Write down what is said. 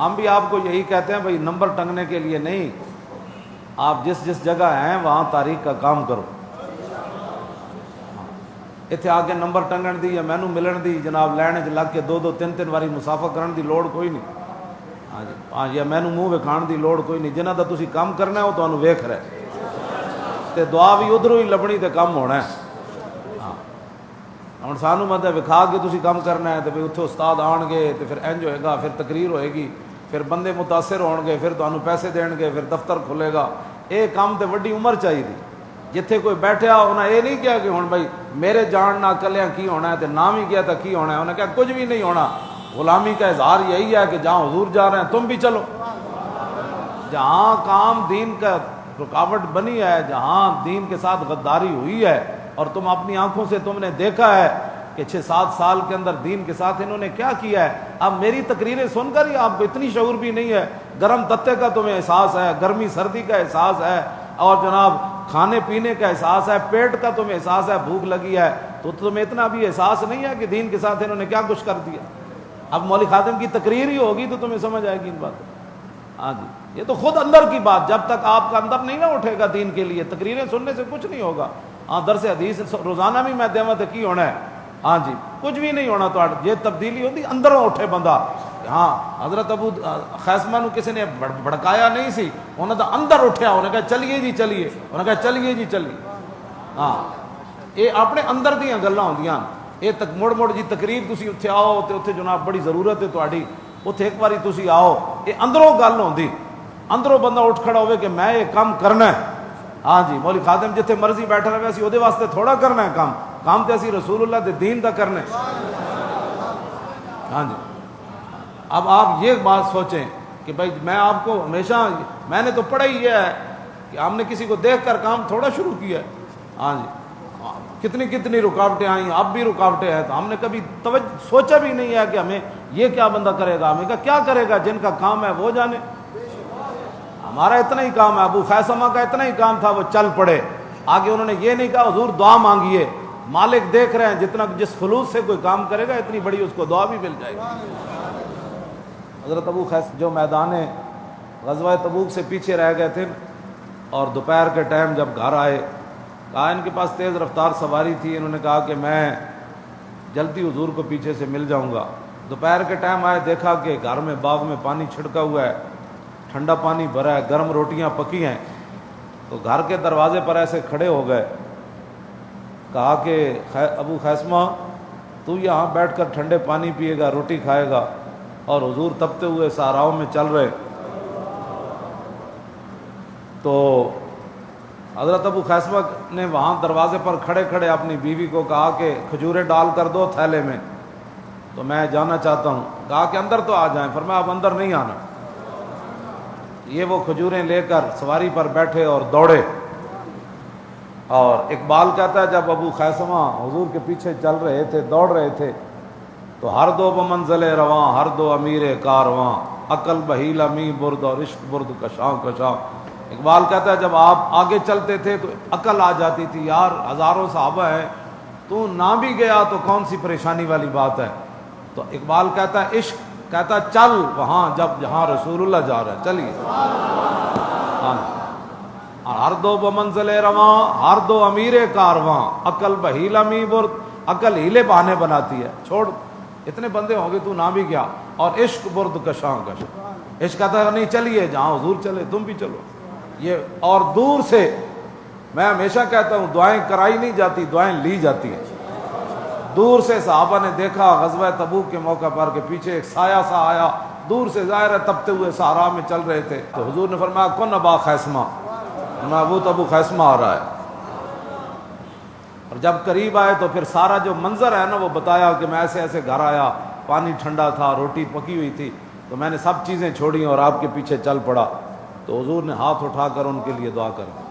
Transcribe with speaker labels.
Speaker 1: ہم بھی آپ کو یہی کہتے ہیں بھائی نمبر ٹنگنے کے لیے نہیں، آپ جس جس جگہ ہیں وہاں تاریخ کا کام کرو. اتنے آ کے نمبر ٹنگن دی یا مینو ملن دی جناب لین چ لگ کے 2-3 واری مسافہ کرن دی لوڑ کوئی نہیں. ہاں جی، ہاں یا مینو منہ وکھان دی لوڑ کوئی نہیں. جنہ دا تسی کام کرنا ہے وہ تمہیں ویکھ رہے تے دعا بھی ادھروں ہی لبنی تے کام ہونا ہے. ہاں ہن سانوں مطلب وکھا کے تسی کام کرنا ہے تے پھر اتھے استاد آن گے تے پھر انج ہوئے گا، پھر تقریر ہوئے گی، پھر بندے متاثر ہون گے، پھر تمہیں پیسے دین گے، پھر دفتر کھلے گا. یہ کام تے وڈی عمر چاہیے تھی. جتھے کوئی بیٹھا انہیں یہ نہیں کیا کہ ہن بھائی میرے جان نہ کلیاں کی ہونا ہے تے نام ہی کیا تھا کی ہونا ہے. انہیں کہا کچھ بھی نہیں ہونا. غلامی کا اظہار یہی ہے کہ جہاں حضور جا رہے ہیں تم بھی چلو. جہاں کام دین کا رکاوٹ بنی ہے، جہاں دین کے ساتھ غداری ہوئی ہے اور تم اپنی آنکھوں سے تم نے دیکھا ہے کہ 6-7 سال کے اندر دین کے ساتھ انہوں نے کیا کیا ہے. اب میری تقریریں سن کر ہی آپ کو اتنی شعور بھی نہیں ہے. گرم تتے کا تمہیں احساس ہے، گرمی سردی کا احساس ہے، اور جناب کھانے پینے کا احساس ہے، پیٹ کا تمہیں احساس ہے، بھوک لگی ہے، تو تمہیں اتنا بھی احساس نہیں ہے کہ دین کے ساتھ انہوں نے کیا کچھ کر دیا. اب مولوی خادم کی تقریر ہی ہوگی تو تمہیں سمجھ آئے گی ان باتیں. ہاں جی، یہ تو خود اندر کی بات. جب تک آپ کا اندر نہیں نہ اٹھے گا دین کے لیے، تقریریں سننے سے کچھ نہیں ہوگا. ہاں درس حدیث روزانہ بھی میں دیواں تے کی ہونا ہے. ہاں جی، کچھ بھی نہیں ہونا. تو یہ تبدیلی ہوتی اندروں اٹھے بندہ. ہاں حضرت ابو خیسمہ نو کسی نے بھڑکایا نہیں سی، انہوں نے اندر اٹھیا، انہوں نے کہا چلیے جی چلیے، انہوں نے کہا چلیے جی چلیے. ہاں یہ اپنے اندر دیاں گلاں ہوندیاں. یہ تک مڑ مڑ جی تقریر تسی اتھے آؤ تے اتھے جناب بڑی ضرورت ہے تہاڈی، اتھے ایک باری تسی آؤ. یہ اندروں گل ہوندی، اندروں بندہ اٹھ کھڑا ہوئے کہ میں یہ کام کرنا ہے. ہاں جی، مولوی خادم جتھے مرضی بیٹھا رہے اسی وہ واسطے تھوڑا کرنا ہے کام تے اسی رسول اللہ دے دین دا کرنا ہے. ہاں جی، اب آپ یہ بات سوچیں کہ بھائی میں آپ کو ہمیشہ، میں نے تو پڑھا ہی یہ ہے کہ ہم نے کسی کو دیکھ کر کام تھوڑا شروع کیا ہے. ہاں جی، کتنی رکاوٹیں آئیں، اب بھی رکاوٹیں ہیں. تو ہم نے کبھی سوچا بھی نہیں ہے کہ ہمیں یہ کیا بندہ کرے گا. ہمیں کہا کیا کرے گا، جن کا کام ہے وہ جانے. ہمارا اتنا ہی کام ہے. ابو خیسمہ کا اتنا ہی کام تھا، وہ چل پڑے. آگے انہوں نے یہ نہیں کہا حضور دعا مانگیے، مالک دیکھ رہے ہیں جتنا جس خلوص سے کوئی کام کرے گا اتنی بڑی اس کو دعا بھی مل جائے گی. حضرت ابو خیس جو میدان غزوہ تبوک سے پیچھے رہ گئے تھے اور دوپہر کے ٹائم جب گھر آئے، کہا ان کے پاس تیز رفتار سواری تھی، انہوں نے کہا کہ میں جلدی حضور کو پیچھے سے مل جاؤں گا. دوپہر کے ٹائم آئے، دیکھا کہ گھر میں باغ میں پانی چھڑکا ہوا ہے، ٹھنڈا پانی بھرا ہے، گرم روٹیاں پکی ہیں. تو گھر کے دروازے پر ایسے کھڑے ہو گئے. کہا کہ ابو خیسمہ تو یہاں بیٹھ کر ٹھنڈے پانی پیے گا، روٹی کھائے گا، اور حضور تپتے ہوئے صحراؤں میں چل رہے. تو حضرت ابو خیسمہ نے وہاں دروازے پر کھڑے کھڑے اپنی بیوی کو کہا کہ کھجوریں ڈال کر دو تھیلے میں، تو میں جانا چاہتا ہوں. کہا کہ اندر تو آ جائیں. فرمایا اب اندر نہیں آنا. یہ وہ کھجوریں لے کر سواری پر بیٹھے اور دوڑے. اور اقبال کہتا ہے جب ابو خیسمہ حضور کے پیچھے چل رہے تھے، دوڑ رہے تھے، تو ہر دو بمنزل رواں، ہر دو امیر کارواں، عقل بہیلا می برد اور عشق برد کشاں کشاں. اقبال کہتا ہے جب آپ آگے چلتے تھے تو عقل آ جاتی تھی، یار ہزاروں صحابہ ہیں، تو نہ بھی گیا تو کون سی پریشانی والی بات ہے. تو اقبال کہتا ہے عشق، کہتا ہے چل وہاں جہاں رسول اللہ جا رہا ہے، چلیے. ہاں، ہر دو بمنزل رواں، ہر دو امیر کارواں، عقل بہیلا می برد. عقل ہیلے بہانے بناتی ہے، چھوڑ اتنے بندے ہوں گے تو نہ بھی گیا. اور عشق برد کشاں کشاں، عشق کہتا ہے نہیں چلیے جہاں حضور چلے تم بھی چلو. یہ اور دور سے، میں ہمیشہ کہتا ہوں دعائیں کرائی نہیں جاتی، دعائیں لی جاتی ہیں. دور سے صحابہ نے دیکھا غزوہ تبوک کے موقع پر کہ پیچھے ایک سایہ سا آیا، دور سے ظاہر ہے تپتے ہوئے صحرا میں چل رہے تھے. تو حضور نے فرمایا کن ابا خیسمہ، وہ تو ابو خیسمہ آ رہا ہے. اور جب قریب آئے تو پھر سارا جو منظر ہے نا وہ بتایا کہ میں ایسے ایسے گھر آیا، پانی ٹھنڈا تھا، روٹی پکی ہوئی تھی، تو میں نے سب چیزیں چھوڑی اور آپ کے پیچھے چل پڑا. تو حضور نے ہاتھ اٹھا کر ان کے لیے دعا کر دی.